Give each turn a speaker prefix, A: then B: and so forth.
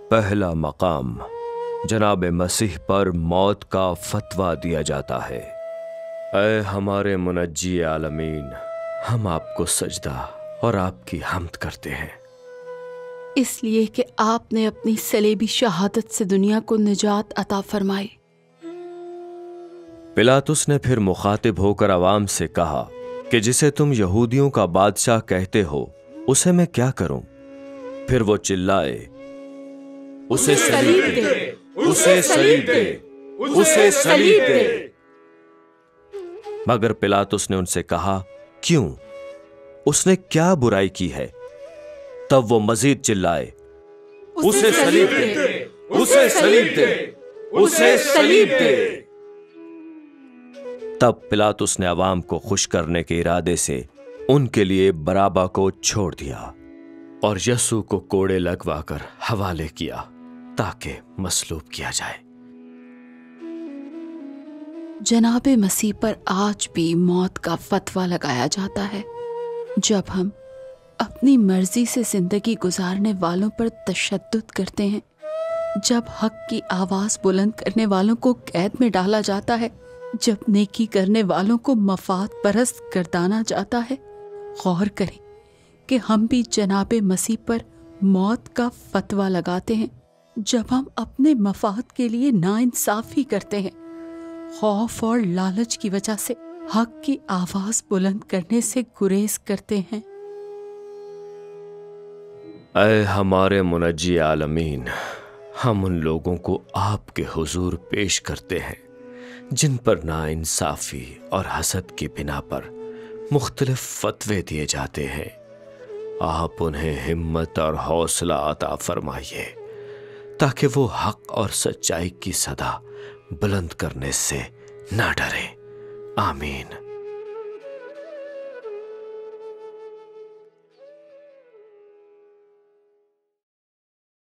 A: پہلا مقام جناب مسیح پر موت کا فتویٰ دیا جاتا ہے۔ اے ہمارے منجی عالمین، ہم آپ کو سجدہ اور آپ کی حمد کرتے ہیں،
B: اس لیے کہ آپ نے اپنی صلیبی شہادت سے دنیا کو نجات عطا فرمائی۔
A: پلاطس نے پھر مخاطب ہو کر عوام سے کہا کہ جسے تم یہودیوں کا بادشاہ کہتے ہو اسے میں کیا کروں؟ پھر وہ چلائے، اسے صلیب دے، اسے صلیب دے، اسے صلیب دے۔ مگر پلاطس نے ان سے کہا، کیوں؟ اس نے کیا برائی کی ہے؟ تب وہ مزید چلائے، اسے صلیب دے، اسے صلیب دے، اسے صلیب دے۔ تب پلاطس نے عوام کو خوش کرنے کے ارادے سے ان کے لیے بارابا کو چھوڑ دیا اور یسوع کو کوڑے لگوا کر حوالے کیا تاکہ مصلوب کیا جائے۔
B: جناب مسیح پر آج بھی موت کا فتویٰ لگایا جاتا ہے۔ جب ہم اپنی مرضی سے زندگی گزارنے والوں پر تشدد کرتے ہیں، جب حق کی آواز بلند کرنے والوں کو قید میں ڈالا جاتا ہے، جب نیکی کرنے والوں کو مفاد پرست گردانا جاتا ہے، غور کریں کہ ہم بھی جناب مسیح پر موت کا فتویٰ لگاتے ہیں جب ہم اپنے مفاد کے لیے ناانصافی کرتے ہیں، خوف اور لالچ کی وجہ سے حق کی آواز بلند کرنے سے گریز کرتے ہیں۔
A: اے ہمارے منجی عالمین، ہم ان لوگوں کو آپ کے حضور پیش کرتے ہیں جن پر ناانصافی اور حسد کی بنا پر مختلف فتوے دیے جاتے ہیں۔ آپ انہیں ہمت اور حوصلہ عطا فرمائیے تاکہ وہ حق اور سچائی کی صدا بلند کرنے سے نہ ڈریں۔ آمین۔